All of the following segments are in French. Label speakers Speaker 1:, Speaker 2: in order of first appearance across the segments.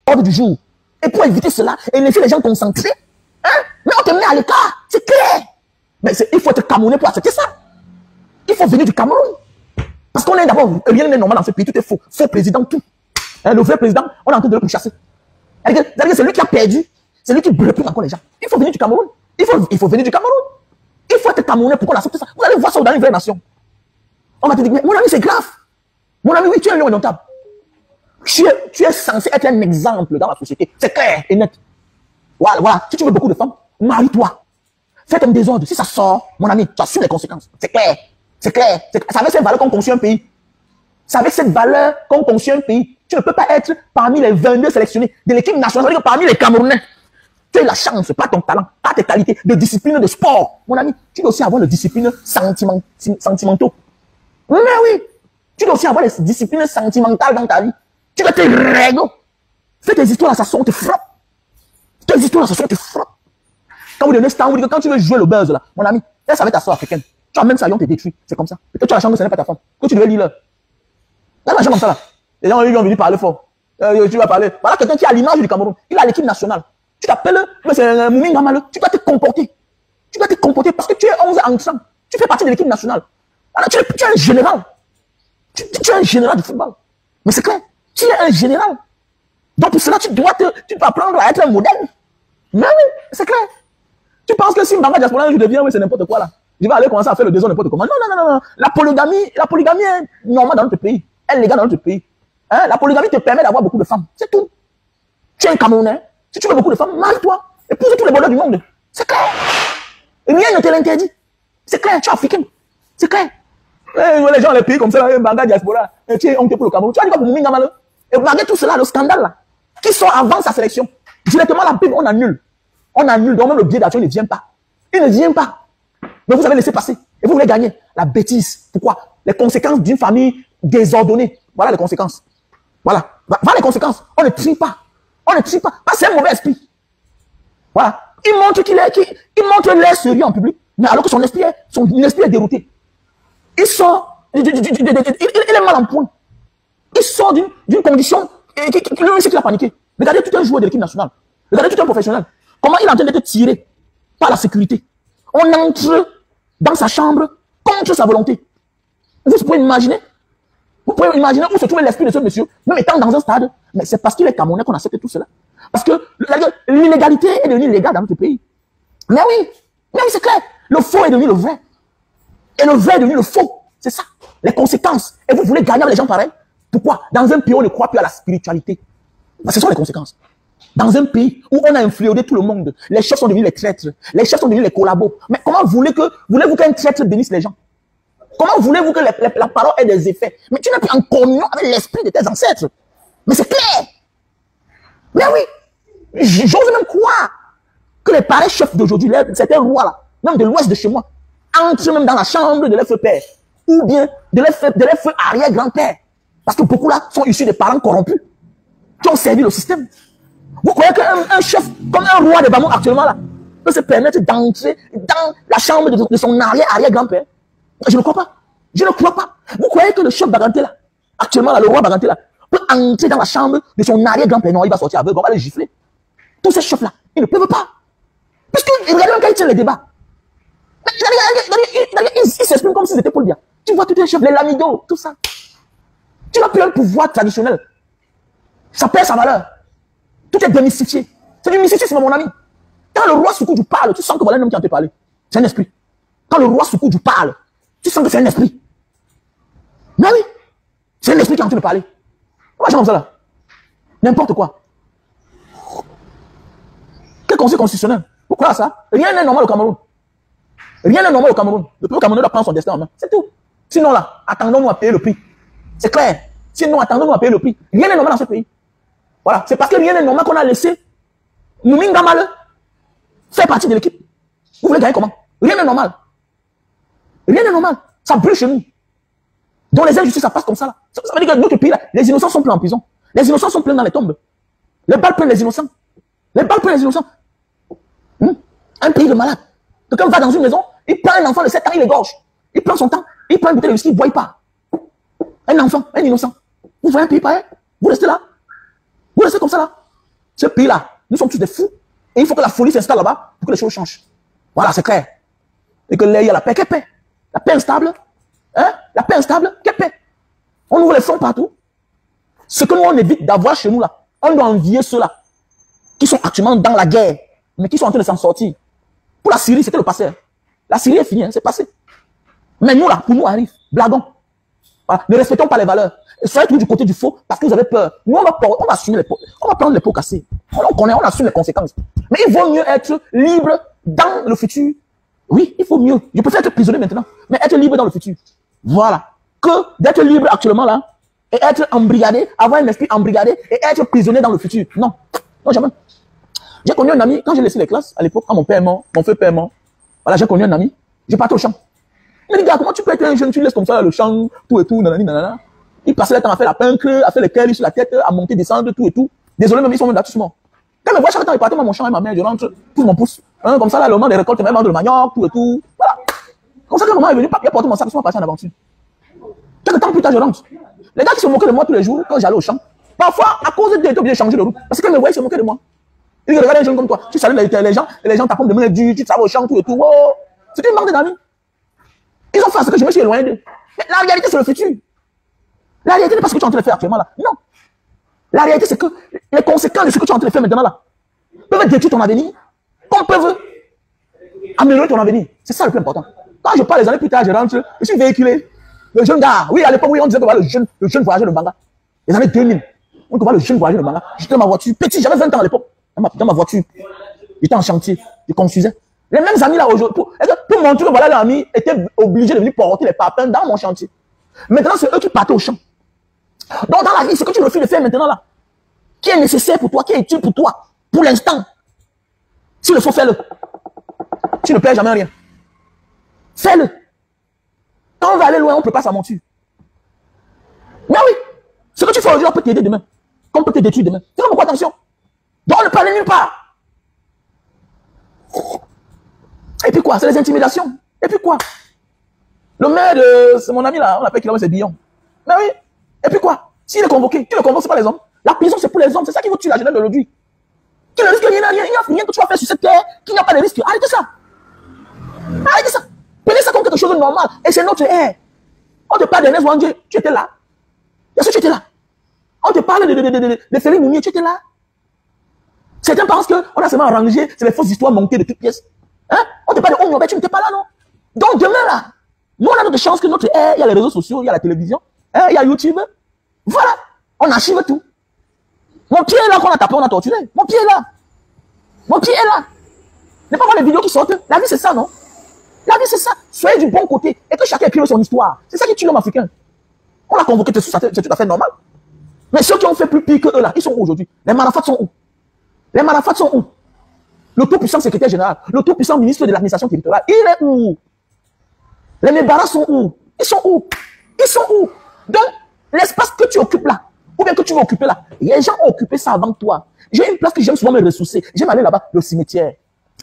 Speaker 1: l'ordre du jour. Et pour éviter cela, et laisser les gens concentrés, hein, mais on te met à l'écart, c'est clair. Mais il faut être Camerounais pour accepter ça. Il faut venir du Cameroun. Parce qu'on est d'abord, rien n'est normal dans ce pays, tout est faux. Faux président, tout. Hein, le vrai président, on est en train de le pourchasser. C'est lui qui a perdu, c'est lui qui brûle encore les gens. Il faut venir du Cameroun. Il faut venir du Cameroun. Il faut être Camerounais pour qu'on accepte ça. Vous allez voir ça dans une vraie nation. On va te dire, mais mon ami, c'est grave. Mon ami, oui, tu es un lion indomptable. Tu es censé être un exemple dans la société. C'est clair et net. Voilà. Si tu veux beaucoup de femmes, marie-toi. Fais un désordre. Si ça sort, mon ami, tu assumes les conséquences. C'est clair. C'est clair. C'est avec cette valeur qu'on construit un pays. C'est avec cette valeur qu'on construit un pays. Tu ne peux pas être parmi les 22 sélectionnés de l'équipe nationale. Ça veut dire que parmi les Camerounais, tu as la chance, pas ton talent, pas tes qualités de discipline de sport. Mon ami, tu dois aussi avoir les disciplines sentimentaux. Mais oui, tu dois aussi avoir les disciplines sentimentales dans ta vie. Tu dois te régler. Fais tes histoires d'assassin, on te frappe. Tes histoires d'assassin, on te frappe. Quand vous donnez star, vous dites que quand tu veux jouer le buzz, là, mon ami, laisse avec ta soeur africaine. Tu amènes ça, on te détruit. C'est comme ça. Et que tu as la chance que ce n'est pas ta femme. Que tu devais lire là. Là, la chance comme ça, là. Les gens, ils ont venu parler fort. Tu vas parler. Voilà quelqu'un qui a l'image du Cameroun. Il a l'équipe nationale. Tu t'appelles, mais c'est un Mouminga Maleux. Tu dois te comporter. Tu dois te comporter parce que tu es 11 ans ensemble. Tu fais partie de l'équipe nationale. Alors, tu es un général. Tu es un général du football. Mais c'est clair. Tu es un général. Donc pour cela, tu dois apprendre à être un modèle. Mais oui, c'est clair. Tu penses que si Mbanga Diaspora, je deviens, oui, c'est n'importe quoi là. Je vais aller commencer à faire le désordre n'importe comment. Non. La polygamie est normale dans notre pays. Elle est légale dans notre pays. Hein? La polygamie te permet d'avoir beaucoup de femmes. C'est tout. Tu es un Camerounais. Si tu veux beaucoup de femmes, marie-toi. Épouse tous les bonheurs du monde. C'est clair. Rien ne te l'interdit. C'est clair. Tu es africain. C'est clair. Les gens, les pays comme ça, Mbanga Diaspora, tu es honte pour le Cameroun. Tu as dit quoi pour Mouminga Maleux? Et malgré tout cela, le scandale là, qui sort avant sa sélection, directement la Bible, on annule. On annule. Donc même le billet d'avion ne vient pas. Il ne vient pas. Mais vous avez laissé passer. Et vous voulez gagner. La bêtise. Pourquoi? Les conséquences d'une famille désordonnée. Voilà les conséquences. Voilà. Voilà les conséquences. On ne trie pas. On ne trie pas. Parce que c'est un mauvais esprit. Voilà. Il montre il montre l'air sérieux en public. Mais alors que son esprit est dérouté. Il sort. Il est mal en point. Il sort d'une condition qui l'a paniqué. Regardez tout un joueur de l'équipe nationale. Regardez tout un professionnel. Comment il est en train d'être tiré par la sécurité. On entre dans sa chambre contre sa volonté. Vous pouvez imaginer où se trouve l'esprit de ce monsieur, même étant dans un stade. Mais c'est parce qu'il est Camerounais qu'on accepte tout cela. Parce que l'illégalité est devenue légale dans notre pays. Mais oui, c'est clair. Le faux est devenu le vrai. Et le vrai est devenu le faux. C'est ça. Les conséquences. Et vous voulez gagner avec les gens pareils? Pourquoi? Dans un pays où on ne croit plus à la spiritualité. Ce sont les conséquences. Dans un pays où on a influé tout le monde, les chefs sont devenus les traîtres, les chefs sont devenus les collabos. Mais comment voulez-vous qu'un traître bénisse les gens? Comment voulez-vous que la parole ait des effets? Mais tu n'es plus en communion avec l'esprit de tes ancêtres. Mais c'est clair. Mais oui, j'ose même croire que les pareils chefs d'aujourd'hui, certains rois là, même de l'ouest de chez moi, entrent même dans la chambre de leur feu père, ou bien de leur feu arrière-grand-père. Parce que beaucoup là sont issus des parents corrompus, qui ont servi le système. Vous croyez qu'un chef, comme un roi de Bamou actuellement là, peut se permettre d'entrer dans la chambre de son arrière-grand-père? Je ne crois pas. Je ne crois pas. Vous croyez que le chef Baganté là, actuellement là, le roi Baganté là, peut entrer dans la chambre de son arrière-grand-père? Non, il va sortir aveugle, on va le gifler. Tous ces chefs là, ils ne peuvent pas. Parce que, regardez même quand ils tiennent les débats. Ils s'expriment comme s'ils étaient pour le bien. Tu vois tous les chefs, les lamidos, tout ça. Tu n'as plus un pouvoir traditionnel. Ça perd sa valeur. Tout est démystifié. C'est du mysticisme, mon ami. Quand le roi Soukoudou parle, tu sens que voilà un homme qui a te parler. C'est un esprit. Quand le roi Soukoudou parle, tu sens que c'est un esprit. Mais oui, c'est un esprit qui est en train de parler. On va comme ça là. N'importe quoi. Quel conseil constitutionnel? Pourquoi ça? Rien n'est normal au Cameroun. Rien n'est normal au Cameroun. Le peuple camerounais doit prendre son destin en main. C'est tout. Sinon là, attendons-nous à payer le prix. C'est clair. Sinon, attendons-nous à payer le prix. Rien n'est normal dans ce pays. Voilà. C'est parce que rien n'est normal qu'on a laissé Mouminga Maleux faire partie de l'équipe. Vous voulez gagner comment? Rien n'est normal. Rien n'est normal. Ça brûle chez nous. Dans les injustices, ça passe comme ça là. Ça veut dire que notre pays là, les innocents sont pleins en prison. Les innocents sont pleins dans les tombes. Les balles prennent les innocents. Les balles prennent les innocents. Un pays de malades. Quelqu'un va dans une maison, il prend un enfant de 7 ans, il l'égorge. Il prend son temps, il prend une bouteille de whisky, il ne boit pas. Un enfant, un innocent. Vous voyez un pays pareil? Vous restez là. Vous restez comme ça là. Ce pays-là, nous sommes tous des fous. Et il faut que la folie s'installe là-bas pour que les choses changent. Voilà, c'est clair. Et que là, il y a la paix, quelle paix? La paix instable. Hein? La paix instable, quelle paix? On ouvre les fonds partout. Ce que nous, on évite d'avoir chez nous, là, on doit envier ceux-là qui sont actuellement dans la guerre, mais qui sont en train de s'en sortir. Pour la Syrie, c'était le passé. La Syrie est finie, hein, c'est passé. Mais nous, là, pour nous, arrive. Blaguons. Voilà. Ne respectons pas les valeurs. Et soyez toujours du côté du faux parce que vous avez peur. Nous, on va assumer les pots. On va prendre les pots cassés. On connaît, on assume les conséquences. Mais il vaut mieux être libre dans le futur. Oui, il faut mieux. Je préfère être prisonnier maintenant, mais être libre dans le futur. Voilà. Que d'être libre actuellement là et être embrigadé, avoir un esprit embrigadé et être prisonnier dans le futur. Non. Non, jamais. J'ai connu un ami, quand j'ai laissé les classes, à l'époque, quand mon père est mort, mon feu père est mort, voilà, j'ai connu un ami, je partais au champ. Il me dit, gars, comment tu peux être un jeune, tu laisses comme ça là, le champ, tout et tout, nanani, nanana. Il passait le temps à faire la peinture, à faire les curls sur la tête, à monter, descendre, tout et tout. Désolé, mais ils sont même là tous morts. Quand je vois chaque temps, il partait, moi, mon champ et ma mère, je rentre, pousse mon pouce. Hein, comme ça, là, le moment des récoltes, même vendre le manioc, tout et tout. Voilà. Comme ça, quand le moment est venu, il a porté mon sac, ils sont partis en aventure. Quelques temps plus tard, je rentre. Les gars qui se moquaient de moi tous les jours, quand j'allais au champ, parfois, à cause d'eux, ils étaient obligés de changer de route. Parce que quand ils me voyaient, ils se moquaient de moi. Ils regardaient un jeune comme toi. Tu salues les gens t'apprennent de main dure, tu travailles au champ, tout et tout. Oh, c'était une bande d'amis. Ils ont fait ce que je me suis éloigné d'eux. Mais la réalité, c'est le futur. La réalité n'est pas ce que tu es en train de faire actuellement là. Non. La réalité, c'est que les conséquences de ce que tu es en train de faire maintenant là peuvent détruire ton avenir, comme peuvent améliorer ton avenir. C'est ça le plus important. Quand je parle les années plus tard, je rentre, je suis véhiculé. Le jeune gars, oui, à l'époque, oui, on disait que voilà, le jeune voyageur de manga. Les années 2000. On voit le jeune voyageur de manga. J'étais dans ma voiture, petit, j'avais 20 ans à l'époque. Dans ma voiture, j'étais en chantier, je construisais. Les mêmes amis là aujourd'hui, pour montrer que voilà, l'ami était obligé de venir porter les papins dans mon chantier. Maintenant, c'est eux qui partent au champ. Donc, dans la vie, ce que tu refuses de faire maintenant là, qui est nécessaire pour toi, qui est utile pour toi, pour l'instant, s'il le faut, fais-le. Tu ne perds jamais rien. Fais-le. Quand on va aller loin, on prépare sa monture. Mais oui, ce que tu fais aujourd'hui, on peut t'aider demain. Comme on peut te détruire demain. C'est pourquoi attention. Donc, ne parlez nulle part. Et puis quoi? C'est les intimidations. Et puis quoi? Le maire de... C'est mon ami là, on l'appelle Kilomètre, c'est Billon. Mais oui. Et puis quoi? S'il est convoqué, tu le convoques, c'est pas les hommes. La prison, c'est pour les hommes. C'est ça qui vous tue la jeunesse d'aujourd'hui. Qui ne risque rien, il n'y a rien que tu vas faire sur cette terre, qui n'a pas de risque. Arrêtez ça. Arrêtez ça. Prenez ça comme quelque chose de normal. Et c'est notre ère. On te parle d'Ernest Ouandjé, tu étais là. Bien sûr, tu étais là. On te parle de Félix Mounier, tu étais là. Certains pensent qu'on a seulement arrangé, c'est les fausses histoires montées de toutes pièces. Hein? On te parle de Ongobé, tu n'étais pas là, non? Donc demain, là, nous, on a notre chance que notre ère, il y a les réseaux sociaux, il y a la télévision, hein, il y a YouTube. Voilà, on archive tout. Mon pied est là qu'on a tapé, on a torturé. Mon pied est là. Mon pied est là. Ne pas voir les vidéos qui sortent. La vie, c'est ça, non? La vie, c'est ça. Soyez du bon côté et que chacun écrive son histoire. C'est ça qui tue l'homme africain. On l'a convoqué, c'est tout à fait normal. Mais ceux qui ont fait plus pire que eux, là, ils sont où aujourd'hui? Les Manafat sont où? Les Manafat sont où? Le tout-puissant secrétaire général, le tout-puissant ministre de l'administration territoriale, il est où? Les Mébara sont où? Ils sont où? Ils sont où? Donc, l'espace que tu occupes là, ou bien que tu vas occuper là, les gens ont occupé ça avant toi. J'ai une place que j'aime souvent me ressourcer. J'aime aller là-bas, le cimetière.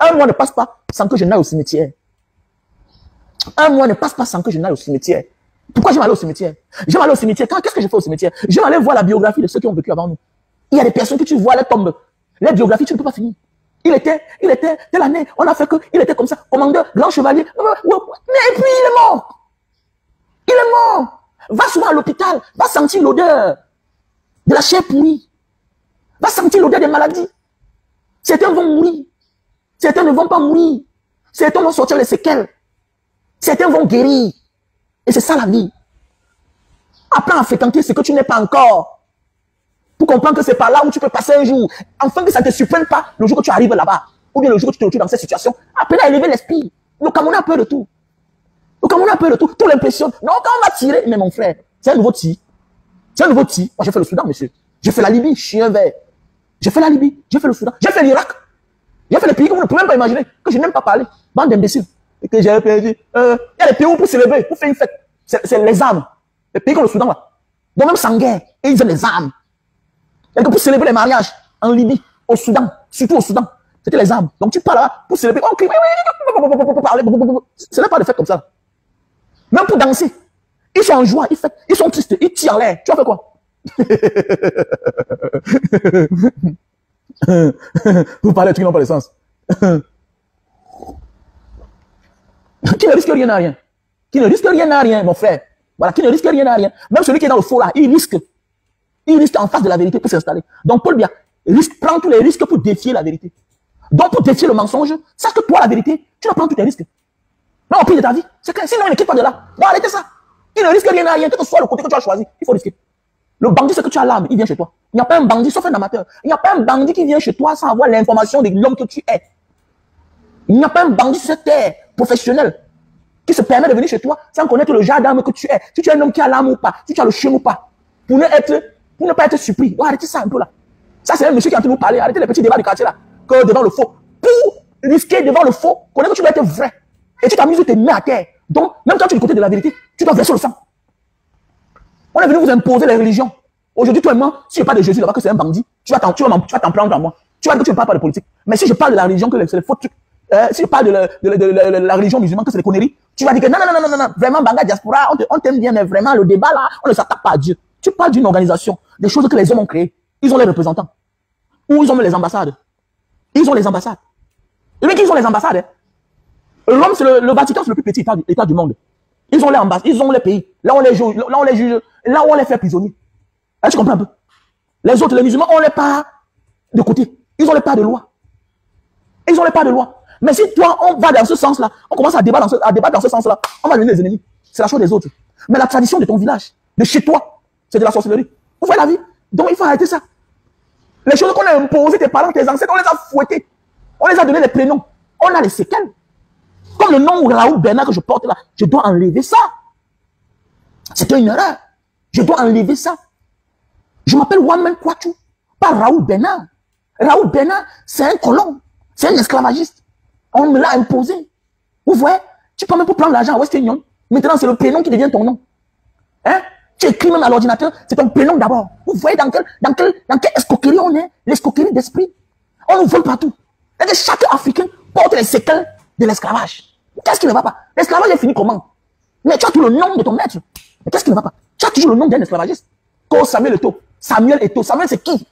Speaker 1: Un mois ne passe pas sans que je n'aille au cimetière. Un mois ne passe pas sans que je n'aille au cimetière. Pourquoi j'aime aller au cimetière? J'aime aller au cimetière. Qu'est-ce que je fais au cimetière? J'aime aller voir la biographie de ceux qui ont vécu avant nous. Il y a des personnes que tu vois, les tombes. Les biographies, tu ne peux pas finir. Il était, telle année, on a fait que, il était comme ça, commandeur, grand chevalier. Mais et puis il est mort. Il est mort. Va souvent à l'hôpital, va sentir l'odeur de la chair pourrie. Va sentir l'odeur des maladies. Certains vont mourir. Certains ne vont pas mourir. Certains vont sortir les séquelles. Certains vont guérir. Et c'est ça la vie. Apprends à fréquenter ce que tu n'es pas encore. Pour comprendre que c'est par là où tu peux passer un jour. Afin que ça ne te surprenne pas le jour que tu arrives là-bas. Ou bien le jour que tu te retrouves dans cette situation. Apprenez à élever l'esprit. Le Camerounais a peur de tout. Le Camerounais a peur de tout. Tout l'impressionne. Non, quand on va tirer, mais mon frère, c'est un nouveau tir. C'est un nouveau tir. Moi, j'ai fait le Soudan, monsieur. J'ai fait la Libye, chien vert. J'ai fait la Libye, j'ai fait le Soudan, j'ai fait l'Irak. J'ai fait les pays que vous ne pouvez même pas imaginer, que je n'ai même pas parlé. Bande d'imbéciles. Et que j'ai perdu. Il y a des pays où pour célébrer, pour faire une fête. C'est les armes. Les pays comme le Soudan, là. Donc même sans guerre, et ils ont les armes. Et que pour célébrer les mariages en Libye, au Soudan, surtout au Soudan, c'était les armes. Donc tu parles là, pour célébrer, on crie, ce n'est pas des fêtes comme ça. Même pour danser, ils sont en joie, ils sont tristes, ils tirent en l'air. Tu vas faire quoi? Vous parlez de trucs qui n'ont pas de sens. Qui ne risque rien à rien. Qui ne risque rien à rien, mon frère. Voilà, qui ne risque rien à rien. Même celui qui est dans le faux là, il risque. Il risque en face de la vérité pour s'installer. Donc Paul Biya prend tous les risques pour défier la vérité. Donc pour défier le mensonge, sache que toi, la vérité, tu dois prendre tous tes risques. Mais au pire de ta vie, c'est clair. Sinon, il ne quitte pas de là. Donc arrêtez ça. Il ne risque rien à rien, quel que soit le côté que tu as choisi. Il faut risquer. Le bandit, c'est que tu as l'arme, il vient chez toi. Il n'y a pas un bandit, sauf un amateur. Il n'y a pas un bandit qui vient chez toi sans avoir l'information de l'homme que tu es. Il n'y a pas un bandit sur cette terre professionnel qui se permet de venir chez toi sans connaître le genre d'arme que tu es. Si tu es un homme qui a l'arme ou pas, si tu as le chien ou pas. Pour ne pas être surpris. Donc arrêtez ça un peu là. Ça, c'est un monsieur qui est en train de nous parler. Arrêtez les petits débats du quartier là. Que devant le faux. Pour risquer devant le faux, connais que tu dois être vrai. Et tu t'amuses, tu te mets à terre. Donc, même quand tu es du côté de la vérité, tu dois verser le sang. On est venu vous imposer les religions. Aujourd'hui, toi et moi, si je parle de Jésus là-bas, que c'est un bandit, tu vas t'en prendre à moi. Tu vas dire que tu ne parles pas de politique. Mais si je parle de la religion, que c'est les faux trucs, si je parle de la religion musulmane, que c'est des conneries, tu vas dire que non, vraiment, Banga Diaspora, on t'aime bien, mais vraiment, le débat là, on ne s'attaque pas à Dieu. Tu parles d'une organisation, des choses que les hommes ont créées. Ils ont les représentants. Ou ils ont les ambassades. Ils ont les ambassades. Les mecs, ils ont les ambassades. Hein. Rome, c'est le Vatican, c'est le plus petit état du monde. Ils ont les ambassades, ils ont les pays. Là, on les juge, là, on les fait prisonniers. Là, tu comprends un peu? Les autres, les musulmans, on les pas de côté. Ils ont les pas de loi. Ils ont les pas de loi. Mais si toi, on va dans ce sens-là, on commence à débattre dans ce sens-là, on va devenir les ennemis. C'est la chose des autres. Mais la tradition de ton village, de chez toi, c'est de la sorcellerie. Vous voyez la vie? Donc, il faut arrêter ça. Les choses qu'on a imposées, tes parents, tes ancêtres, on les a fouettés. On les a donné des prénoms. On a les séquelles. Comme le nom Raoul Bernard que je porte là, je dois enlever ça. C'était une erreur. Je dois enlever ça. Je m'appelle Wamen Kwachu, pas Raoul Bernard. Raoul Bernard, c'est un colon. C'est un esclavagiste. On me l'a imposé. Vous voyez? Tu peux même pas prendre l'argent à West Union. Maintenant, c'est le prénom qui devient ton nom. Hein? Tu écris même à l'ordinateur, c'est ton prénom d'abord. Vous voyez dans quelle escroquerie on est? L'escroquerie d'esprit. On nous vole partout. Et chaque Africain porte les séquelles de l'esclavage. Qu'est-ce qui ne va pas? L'esclavage est fini comment? Mais tu as tout le nom de ton maître. Mais qu'est-ce qui ne va pas? Tu as toujours le nom d'un esclavagiste. Comme Samuel Eto'o. Samuel Eto'o. Samuel, c'est qui?